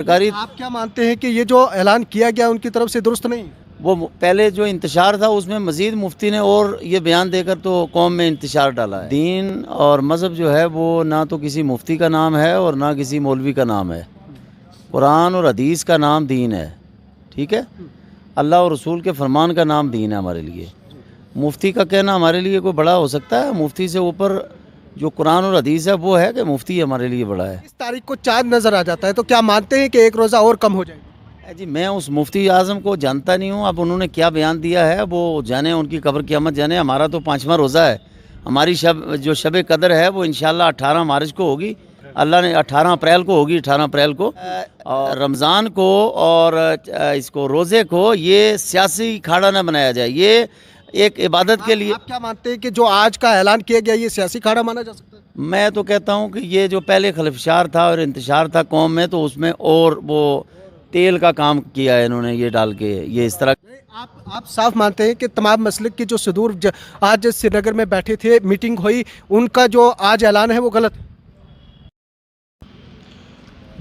سرکاری آپ کیا مانتے ہیں کہ یہ جو اعلان کیا گیا ان کی طرف سے درست نہیں؟ وہ پہلے جو انتشار تھا اس میں مزید مفتی نے اور یہ بیان دے کر تو قوم میں انتشار ڈالا ہے۔ دین اور مذہب جو ہے وہ نہ تو کسی مفتی کا نام ہے اور نہ کسی مولوی کا نام ہے۔ قرآن اور حدیث کا نام دین ہے، ٹھیک ہے؟ اللہ اور رسول کے فرمان کا نام دین ہے ہمارے لیے۔ مفتی کا کہنا ہمارے لیے کوئی بڑا ہو سکتا ہے؟ مفتی سے اوپر جو قرآن اور حدیث ہے وہ ہے کہ مفتی ہمارے لیے بڑا ہے۔ اس تاریخ کو چاند نظر آ جاتا ہے تو کیا مانتے ہیں کہ ایک روزہ اور کم ہو جائے گا؟ جی میں اس مفتی اعظم کو جانتا نہیں ہوں، اب انہوں نے کیا بیان دیا ہے وہ جانے، ان کی قبر قیامت جانے۔ ہمارا تو 5واں روزہ ہے، ہماری جو شب قدر ہے وہ انشاءاللہ 18 مارچ کو ہوگی، اللہ نے 18 اپریل کو ہوگی، 18 اپریل کو۔ اور رمضان کو اور اس کو روزے کو یہ سیاسی کھاڑا نہ بنایا جائے، یہ ایک عبادت کے لیے۔ آپ کیا مانتے ہیں کہ جو آج کا اعلان کیا گیا یہ سیاسی کھاڑا مانا جا سکتا ہے؟ میں تو کہتا ہوں کہ یہ جو پہلے خلفشار تھا اور انتشار تھا قوم میں، تو اس میں اور وہ تیل کا کام کیا ہے انہوں نے، یہ ڈال کے یہ اس طرح۔ آپ صاف مانتے ہیں کہ تمام مسلک کے جو صدور آج سری نگر میں بیٹھے تھے، میٹنگ ہوئی، ان کا جو آج اعلان ہے وہ غلط ہے؟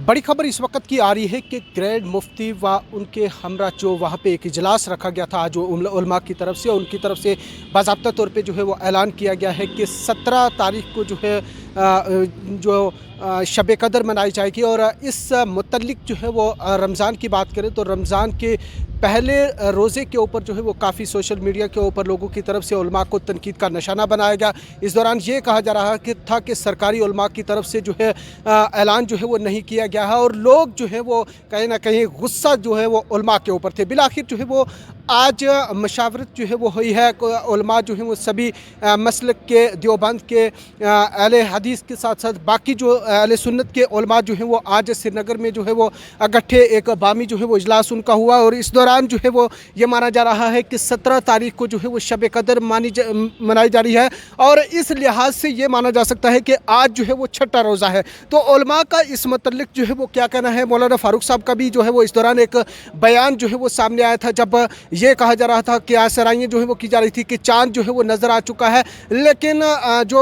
بڑی خبر اس وقت کی آ رہی ہے کہ گرینڈ مفتی و ان کے ہمراہ جو وہاں پہ ایک اجلاس رکھا گیا تھا جو علماء کی طرف سے، ان کی طرف سے باضابطہ طور پہ جو ہے وہ اعلان کیا گیا ہے کہ 17 تاریخ کو جو ہے جو شب قدر منائی جائے گی۔ اور اس متعلق جو ہے وہ رمضان کی بات کریں تو رمضان کے پہلے روزے کے اوپر جو ہے وہ کافی سوشل میڈیا کے اوپر لوگوں کی طرف سے علماء کو تنقید کا نشانہ بنایا گیا۔ اس دوران یہ کہا جا رہا تھا کہ سرکاری علماء کی طرف سے جو ہے اعلان جو ہے وہ نہیں کیا گیا ہے، اور لوگ جو ہے وہ کہیں نہ کہیں غصہ جو ہے وہ علماء کے اوپر تھے۔ بالآخر جو ہے وہ آج مشاورت جو ہے وہ ہوئی ہے، علماء جو ہیں وہ سبھی مسلک کے، دیوبند کے، اہل حدیث کے ساتھ ساتھ باقی جو اہل سنت کے علماء جو ہیں وہ آج سری نگر میں جو ہے وہ اکٹھے ایک بامی جو ہے وہ اجلاس ان کا ہوا، اور اس دوران جو ہے وہ یہ مانا جا رہا ہے کہ 17 تاریخ کو جو ہے وہ شب قدر منائی جا رہی ہے، اور اس لحاظ سے یہ مانا جا سکتا ہے کہ آج جو ہے وہ 6واں روزہ ہے۔ تو علماء کا اس متعلق جو ہے وہ کیا کہنا ہے؟ مولانا فاروق صاحب کا بھی جو ہے وہ اس دوران ایک بیان جو ہے وہ سامنے آیا تھا، جب یہ کہا جا رہا تھا کہ آسرائیاں جو ہے وہ کی جا رہی تھی کہ چاند جو ہے وہ نظر آ چکا ہے، لیکن جو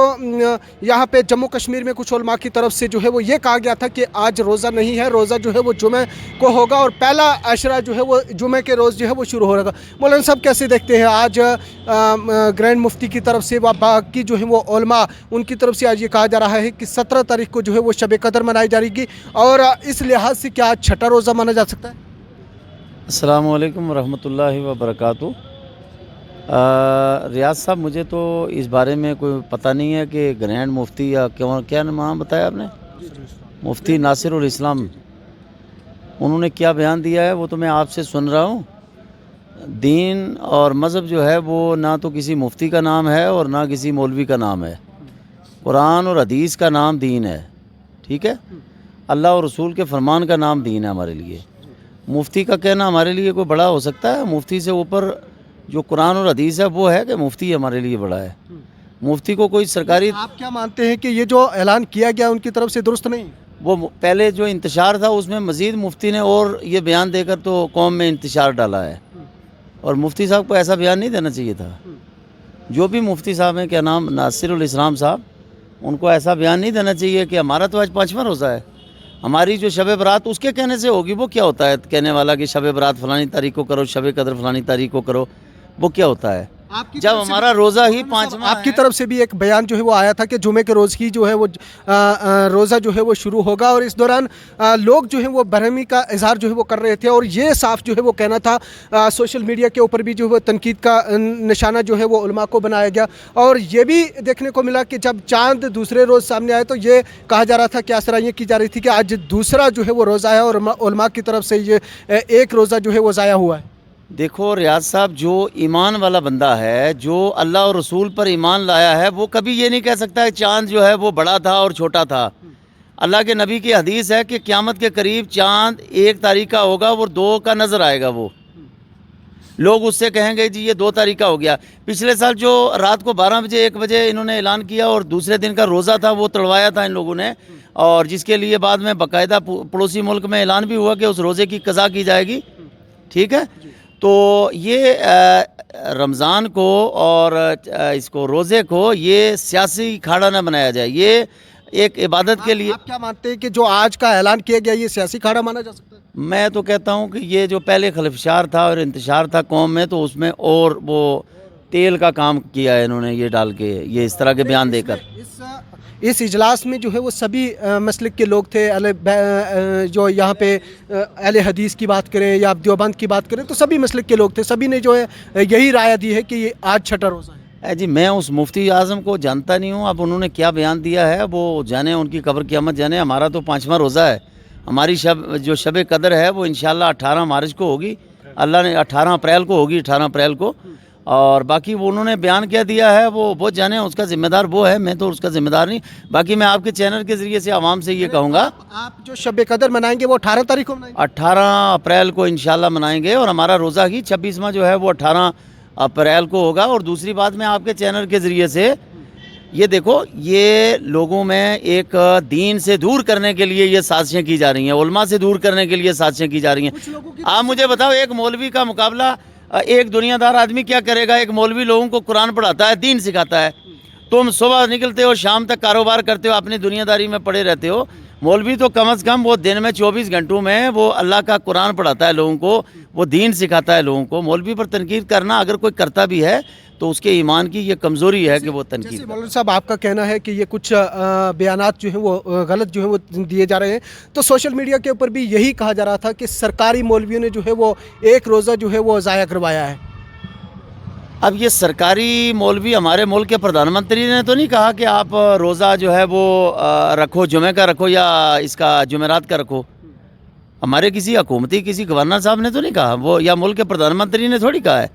یہاں پہ جموں کشمیر میں کچھ علماء کی طرف سے جو ہے وہ یہ کہا گیا تھا کہ آج روزہ نہیں ہے، روزہ جو ہے وہ جمعہ کو ہوگا، اور پہلا عشرہ جو ہے وہ جمعہ کے روز جو ہے وہ شروع ہوگا۔ مولانا صاحب کیسے دیکھتے ہیں آج گرینڈ مفتی کی طرف سے و باقی جو ہے وہ علماء ان کی طرف سے آج یہ کہا جا رہا ہے کہ 17 تاریخ کو جو ہے وہ شب قدر منائی جائے گی، اور اس لحاظ سے کیا آج 6واں روزہ مانا جا سکتا ہے؟ السلام علیکم ورحمۃ اللہ وبرکاتہ۔ ریاض صاحب مجھے تو اس بارے میں کوئی پتہ نہیں ہے کہ گرینڈ مفتی یا کیا نام بتایا آپ نے؟ مفتی ناصر الاسلام، انہوں نے کیا بیان دیا ہے وہ تو میں آپ سے سن رہا ہوں۔ دین اور مذہب جو ہے وہ نہ تو کسی مفتی کا نام ہے اور نہ کسی مولوی کا نام ہے۔ قرآن اور حدیث کا نام دین ہے، ٹھیک ہے؟ اللہ اور رسول کے فرمان کا نام دین ہے ہمارے لیے۔ مفتی کا کہنا ہمارے لیے کوئی بڑا ہو سکتا ہے؟ مفتی سے اوپر جو قرآن اور حدیث ہے وہ ہے کہ مفتی ہمارے لیے بڑا ہے۔ مفتی کو کوئی سرکاری، آپ کیا مانتے ہیں کہ یہ جو اعلان کیا گیا ان کی طرف سے درست نہیں؟ وہ پہلے جو انتشار تھا اس میں مزید مفتی نے اور یہ بیان دے کر تو قوم میں انتشار ڈالا ہے، اور مفتی صاحب کو ایسا بیان نہیں دینا چاہیے تھا۔ جو بھی مفتی صاحب ہیں، کیا نام، ناصر الاسلام صاحب، ان کو ایسا بیان نہیں دینا چاہیے کہ ہمارا تو آج 5واں روزہ ہے، ہماری جو شب برات اس کے کہنے سے ہوگی۔ وہ کیا ہوتا ہے کہنے والا کہ شب برات فلانی تاریخ کو کرو، شب قدر فلانی تاریخ کو کرو؟ وہ کیا ہوتا ہے جب ہمارا روزہ ہی 5واں؟ آپ کی طرف سے بھی ایک بیان جو ہے وہ آیا تھا کہ جمعے کے روز ہی جو ہے وہ روزہ جو ہے وہ شروع ہوگا، اور اس دوران لوگ جو ہے وہ برہمی کا اظہار جو ہے وہ کر رہے تھے، اور یہ صاف جو ہے وہ کہنا تھا، سوشل میڈیا کے اوپر بھی جو ہے تنقید کا نشانہ جو ہے وہ علماء کو بنایا گیا، اور یہ بھی دیکھنے کو ملا کہ جب چاند دوسرے روز سامنے آئے تو یہ کہا جا رہا تھا کہ آسرائیاں کی جا رہی تھی کہ آج دوسرا جو ہے وہ روزہ ہے، اور علماء کی طرف سے یہ ایک روزہ جو ہے وہ ضائع ہوا ہے۔ دیکھو ریاض صاحب، جو ایمان والا بندہ ہے، جو اللہ اور رسول پر ایمان لایا ہے، وہ کبھی یہ نہیں کہہ سکتا کہ چاند جو ہے وہ بڑا تھا اور چھوٹا تھا۔ اللہ کے نبی کی حدیث ہے کہ قیامت کے قریب چاند 1 تاریخ کا ہوگا، وہ 2 کا نظر آئے گا۔ وہ لوگ اس سے کہیں گے جی یہ 2 تاریخ کا ہو گیا۔ پچھلے سال جو رات کو 12 بجے 1 بجے انہوں نے اعلان کیا اور دوسرے دن کا روزہ تھا، وہ تڑوایا تھا ان لوگوں نے، اور جس کے لیے بعد میں باقاعدہ پڑوسی ملک میں اعلان بھی ہوا کہ اس روزے کی قضا کی جائے گی، ٹھیک ہے؟ تو یہ رمضان کو اور اس کو روزے کو یہ سیاسی کھاڑا نہ بنایا جائے، یہ ایک عبادت کے لیے. آپ کیا مانتے ہیں کہ جو آج کا اعلان کیا گیا یہ سیاسی کھاڑا مانا جا سکتا ہے؟ میں تو کہتا ہوں کہ یہ جو پہلے خلفشار تھا اور انتشار تھا قوم میں، تو اس میں اور وہ تیل کا کام کیا ہے انہوں نے، یہ ڈال کے یہ اس طرح کے بیان دے کر. اس اجلاس میں جو ہے وہ سبھی مسلک کے لوگ تھے، جو یہاں پہ اہل حدیث کی بات کریں یا دیوبند کی بات کریں تو سبھی مسلک کے لوگ تھے، سبھی نے جو ہے یہی رائے دی ہے کہ یہ آج چھٹا روزہ ہے. جی میں اس مفتی اعظم کو جانتا نہیں ہوں، اب انہوں نے کیا بیان دیا ہے وہ جانے، ان کی قبر قیامت جانے. ہمارا تو 5واں روزہ ہے، ہماری جو شب قدر ہے وہ انشاءاللہ 18 مارچ کو ہوگی، اللہ نے 18 اپریل کو ہوگی، 18 اپریل کو. اور باقی وہ انہوں نے بیان کیا دیا ہے وہ جانے، اس کا ذمہ دار وہ ہے، میں تو اس کا ذمہ دار نہیں. باقی میں آپ کے چینل کے ذریعے سے عوام سے یہ کہوں گا، آپ جو شب قدر منائیں گے وہ 18 تاریخ کو منائیں گے؟ 18 اپریل کو انشاءاللہ منائیں گے، اور ہمارا روزہ ہی 26واں جو ہے وہ 18 اپریل کو ہوگا. اور دوسری بات میں آپ کے چینل کے ذریعے سے یہ دیکھو، یہ لوگوں میں ایک دین سے دور کرنے کے لیے یہ سازشیں کی جا رہی ہیں، علماء سے دور کرنے کے لیے سازشیں کی جا رہی ہیں. آپ مجھے بتاؤ، ایک مولوی کا مقابلہ ایک دنیا دار آدمی کیا کرے گا؟ ایک مولوی لوگوں کو قرآن پڑھاتا ہے، دین سکھاتا ہے. تم صبح نکلتے ہو، شام تک کاروبار کرتے ہو، اپنی دنیا داری میں پڑے رہتے ہو. مولوی تو کم از کم وہ دن میں 24 گھنٹوں میں وہ اللہ کا قرآن پڑھاتا ہے لوگوں کو، وہ دین سکھاتا ہے لوگوں کو. مولوی پر تنقید کرنا اگر کوئی کرتا بھی ہے تو اس کے ایمان کی یہ کمزوری ہے کہ وہ تنقید کرے. مولانا صاحب آپ کا کہنا ہے کہ یہ کچھ بیانات جو ہیں وہ غلط جو ہیں وہ دیے جا رہے ہیں، تو سوشل میڈیا کے اوپر بھی یہی کہا جا رہا تھا کہ سرکاری مولویوں نے جو ہے وہ ایک روزہ جو ہے وہ ضائع کروایا ہے. اب یہ سرکاری مولوی، ہمارے ملک کے پردھان منتری نے تو نہیں کہا کہ آپ روزہ جو ہے وہ رکھو، جمعہ کا رکھو یا اس کا جمعرات کا رکھو. ہمارے کسی حکومتی کسی گورنر صاحب نے تو نہیں کہا، وہ یا ملک کے پردھان منتری نے تھوڑی کہا ہے.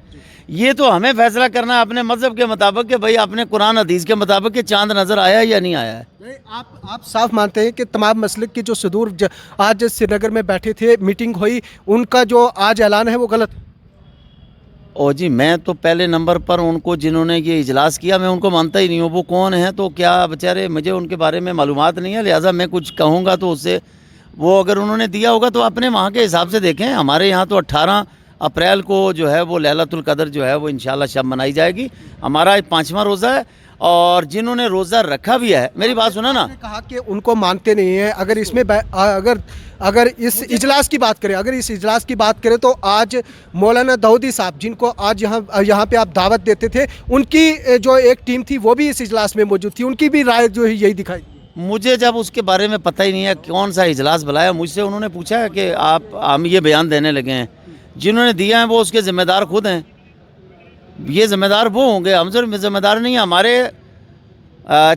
یہ تو ہمیں فیصلہ کرنا ہے اپنے مذہب کے مطابق کہ بھائی اپنے قرآن حدیث کے مطابق کہ چاند نظر آیا یا نہیں آیا ہے. آپ صاف مانتے ہیں کہ تمام مسلک کے جو صدور آج سری نگر میں بیٹھے تھے، میٹنگ ہوئی، ان کا جو آج اعلان ہے وہ غلط ہے؟ او جی، میں تو پہلے نمبر پر ان کو جنہوں نے یہ اجلاس کیا میں ان کو مانتا ہی نہیں ہوں. وہ کون ہیں تو کیا بیچارے، مجھے ان کے بارے میں معلومات نہیں ہے، لہٰذا میں کچھ کہوں گا تو اس سے وہ اگر انہوں نے دیا ہوگا تو اپنے وہاں کے حساب سے دیکھیں. ہمارے یہاں تو 18 اپریل کو جو ہے وہ لیلۃ القدر جو ہے وہ انشاءاللہ شب منائی جائے گی. ہمارا 5واں روزہ ہے، اور جنہوں نے روزہ رکھا بھی ہے، میری بات سنا نا، کہا کہ ان کو مانتے نہیں ہیں. اگر اس میں اگر اس اجلاس کی بات کریں تو آج مولانا داؤدی صاحب، جن کو آج یہاں پہ آپ دعوت دیتے تھے، ان کی جو ایک ٹیم تھی وہ بھی اس اجلاس میں موجود تھی، ان کی بھی رائے جو ہے یہی دکھائی. مجھے جب اس کے بارے میں پتہ ہی نہیں ہے کون سا اجلاس بلایا، مجھ سے انہوں نے پوچھا ہے کہ ہم یہ بیان دینے لگے ہیں. جنہوں نے دیا ہے وہ اس کے ذمہ دار خود ہیں، یہ ذمہ دار وہ ہوں گے، ہم سے ذمہ دار نہیں ہیں. ہمارے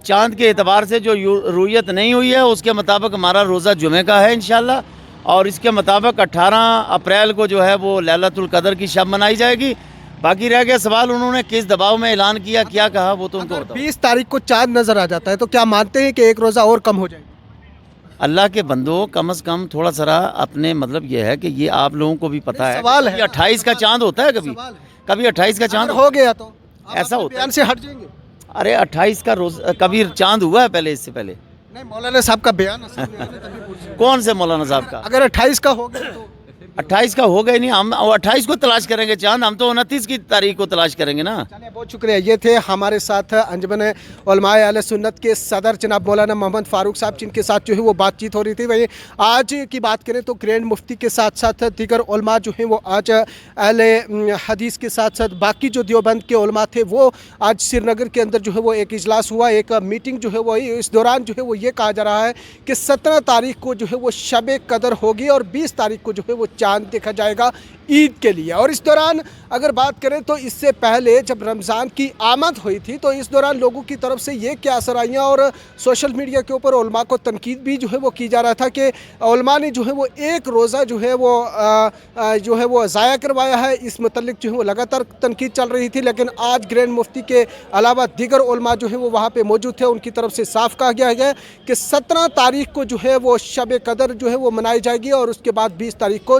چاند کے اعتبار سے جو رویت نہیں ہوئی ہے اس کے مطابق ہمارا روزہ جمعہ کا ہے انشاءاللہ، اور اس کے مطابق 18 اپریل کو جو ہے وہ لیلۃ القدر کی شب منائی جائے گی. باقی رہ گیا سوال انہوں نے کس دباؤ میں اعلان کیا، کیا کہا، وہ تو ان کو بتاؤ. 20 تاریخ کو چاند نظر آ جاتا ہے تو کیا مانتے ہیں کہ ایک روزہ اور کم ہو جائے گا؟ اللہ کے بندو، کم از کم تھوڑا سا اپنے، مطلب یہ ہے کہ یہ آپ لوگوں کو بھی پتہ ہے کہ 28 کا چاند ہوتا ہے، کبھی 28 کا چاند ہو گیا تو ایسا ہوتا ہے. بیان سے ہٹ جائیں گے؟ ارے 28 کا روز کبھی چاند ہوا ہے پہلے، اس سے پہلے نہیں، مولانا صاحب کا بیان کون سے مولانا صاحب کا؟ اگر 28 کا ہو گیا تو 28 کا ہو گئے نہیں، ہم 28 کو تلاش کریں گے چاند، ہم تو 29 کی تاریخ کو تلاش کریں گے نا. بہت شکریہ. یہ تھے ہمارے ساتھ انجمن علماء اہل سنت کے صدر جناب مولانا محمد فاروق صاحب، جن کے ساتھ جو ہے وہ بات چیت ہو رہی تھی. وہی آج کی بات کریں تو گرینڈ مفتی کے ساتھ ساتھ دیگر علماء جو ہیں وہ آج اہل حدیث کے ساتھ ساتھ باقی جو دیوبند کے علماء تھے وہ آج سری نگر کے اندر جو ہے وہ ایک اجلاس ہوا، ایک میٹنگ جو ہے وہ. اس دوران جو ہے وہ یہ کہا جا رہا ہے کہ 17 تاریخ کو جو ہے وہ شب قدر ہوگی اور 20 تاریخ کو جو ہے وہ چاند دیکھا جائے گا عید کے لیے. اور اس دوران اگر بات کریں تو اس سے پہلے جب رمضان کی آمد ہوئی تھی تو اس دوران لوگوں کی طرف سے یہ کیا اثرائیاں اور سوشل میڈیا کے اوپر علماء کو تنقید بھی جو ہے وہ کی جا رہا تھا کہ علماء نے جو ہے وہ ایک روزہ جو ہے وہ ضائع کروایا ہے. اس متعلق جو ہے وہ لگاتار تنقید چل رہی تھی، لیکن آج گرینڈ مفتی کے علاوہ دیگر علماء جو ہے وہ وہاں پہ موجود تھے. ان کی طرف سے صاف کہا گیا ہے کہ 17 تاریخ کو جو ہے وہ شب قدر جو ہے وہ منائی جائے گی اور اس کے بعد 20 تاریخ کو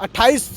28